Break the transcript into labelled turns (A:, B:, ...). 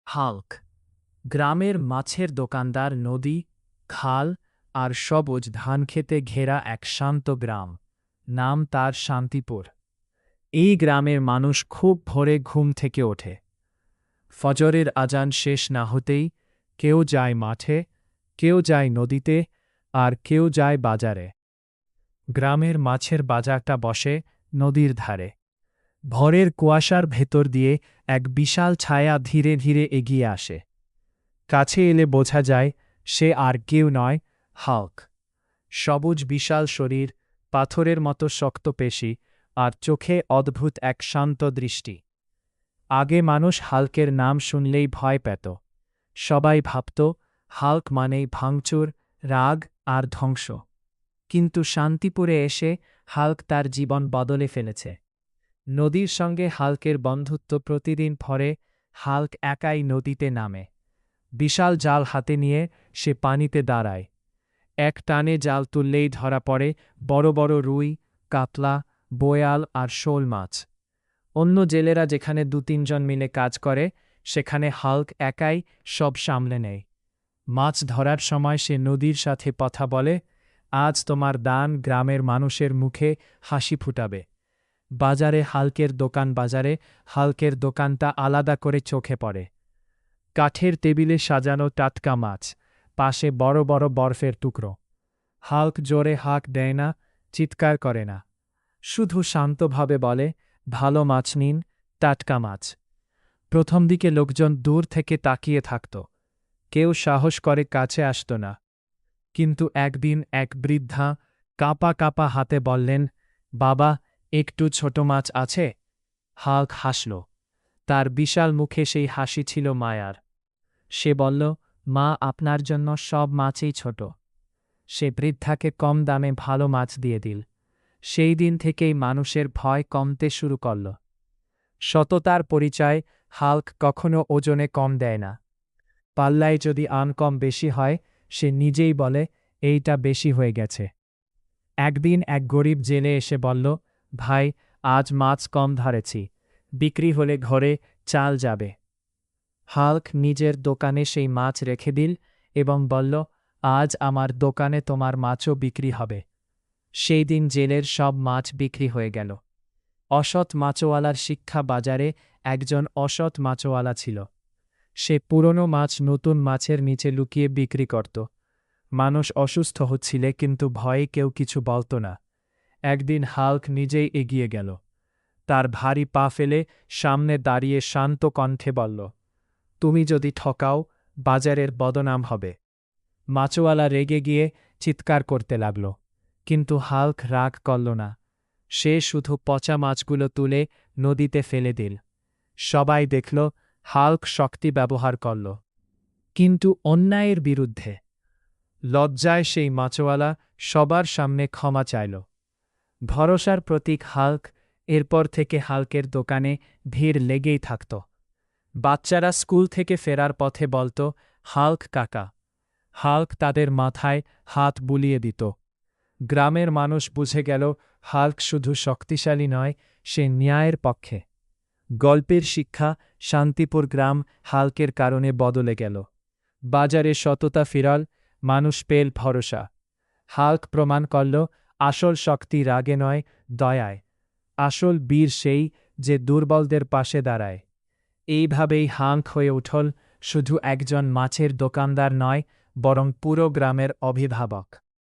A: Hulk গ্রামের মাছের দোকানদার, নদী, খাল আর সবুজ ধানক্ষেতে ঘেরা এক শান্ত গ্রাম। নাম তার শান্তিপুর। এই গ্রামের মানুষ খুব ভোরে ঘুম থেকে ওঠে। ফজরের আজান শেষ না হতেই কেউ যায় মাঠে, কেউ যায় নদীতে, আর কেউ যায় বাজারে। গ্রামের মাছের বাজারটা বসে নদীর ধারে। ভোরের কুয়াশার ভেতর দিয়ে এক বিশাল ছায়া ধীরে ধীরে এগিয়ে আসে। কাছে এলে বোঝা যায় সে আর কেউ নয়, হাল্ক। সবুজ বিশাল শরীর, পাথরের মতো শক্ত পেশি, আর চোখে অদ্ভুত এক শান্ত দৃষ্টি। আগে মানুষ হাল্কের নাম শুনলেই ভয় পেত। সবাই ভাবত হাল্ক মানেই ভাঙচুর, রাগ আর ধ্বংস। কিন্তু শান্তিপুরে এসে হাল্ক তার জীবন বদলে ফেলেছে। নদীর সঙ্গে হাল্কের বন্ধুত্ব প্রতিদিন ভরে। হাল্ক একাই নদীতে নামে। বিশাল জাল হাতে নিয়ে সে পানিতে দাঁড়ায়। এক টানে জাল তুললেই ধরা পড়ে বড় বড় রুই, কাতলা, বোয়াল আর শোল মাছ। অন্য জেলেরা যেখানে ২-৩ জন মিলে কাজ করে, সেখানে হাল্ক একাই সব সামলে নেয়। মাছ ধরার সময় সে নদীর সাথে কথা বলে, আজ তোমার দান গ্রামের মানুষের মুখে হাসি ফুটাবে। বাজারে হাল্কের দোকানটা আলাদা করে চোখে পড়ে। কাঠের টেবিলে সাজানো টাটকা মাছ, পাশে বড় বড় বরফের টুকরো। হাল্ক জোরে হাঁক দেয় না, চিৎকার করে না। শুধু শান্তভাবে বলে, ভালো মাছ নিন, টাটকা মাছ। প্রথম দিকে লোকজন দূর থেকে তাকিয়ে থাকত। কেউ সাহস করে কাছে আসত না। কিন্তু একদিন এক বৃদ্ধা কাঁপা কাঁপা হাতে বললেন, বাবা, একটু ছোট মাছ আছে? হাল্ক হাসল। তার বিশাল মুখে সেই হাসি ছিল মায়ার। সে বলল, মা, আপনার জন্য সব মাছই ছোট। সে বৃদ্ধাকে কম দামে ভালো মাছ দিয়ে দিল। সেই দিন থেকেই মানুষের ভয় কমতে শুরু করল। সততার পরিচয় হাল্ক কখনো ওজনে কম দেয় না। পাল্লায় যদি আন কম বেশি হয়, সে নিজেই বলে, এইটা বেশি হয়ে গেছে। একদিন এক গরিব জেলে এসে বলল, ভাই, আজ মাছ কম ধরেছি, বিক্রি হলে ঘরে চাল যাবে। হাল্ক নিজের দোকানে সেই মাছ রেখে দিল এবং বলল, আজ আমার দোকানে তোমার মাছও বিক্রি হবে। সেই দিন জেলের সব মাছ বিক্রি হয়ে গেল। অসৎ মাছওয়ালার শিক্ষা। বাজারে একজন অসৎ মাছওয়ালা ছিল। সে পুরনো মাছ নতুন মাছের নিচে লুকিয়ে বিক্রি করত। মানুষ অসুস্থ হচ্ছিলে, কিন্তু ভয়ে কেউ কিছু বলত না। একদিন হাল্ক নিজেই এগিয়ে গেল। তার ভারী পা ফেলে সামনে দাঁড়িয়ে শান্ত কণ্ঠে বলল, তুমি যদি ঠকাও, বাজারের বদনাম হবে। মাছওয়ালা রেগে গিয়ে চিৎকার করতে লাগল, কিন্তু হাল্ক রাগ করল না। সে শুধু পচা মাছগুলো তুলে নদীতে ফেলে দিল। সবাই দেখল হাল্ক শক্তি ব্যবহার করল, কিন্তু অন্যায়ের বিরুদ্ধে। লজ্জায় সেই মাছওয়ালা সবার সামনে ক্ষমা চাইল। ভরসার প্রতীক হাল্ক। এরপর থেকে হাল্কের দোকানে ভিড় লেগেই থাকত। বাচ্চারা স্কুল থেকে ফেরার পথে বলত, হাল্ক কাকা। হাল্ক তাদের মাথায় হাত বুলিয়ে দিত। গ্রামের মানুষ বুঝে গেল হাল্ক শুধু শক্তিশালী নয়, সে ন্যায়ের পক্ষে। গল্পের শিক্ষা, শান্তিপুর গ্রাম হাল্কের কারণে বদলে গেল। বাজারে সততা ফিরল, মানুষ পেল ভরসা। হাল্ক প্রমাণ করল, আসল শক্তি রাগে নয়, দয়ায়। আসল বীর সেই যে দুর্বলদের পাশে দাঁড়ায়। এইভাবেই হাল্ক হয়ে উঠল শুধু একজন মাছের দোকানদার নয়, বরং পুরো গ্রামের অভিভাবক।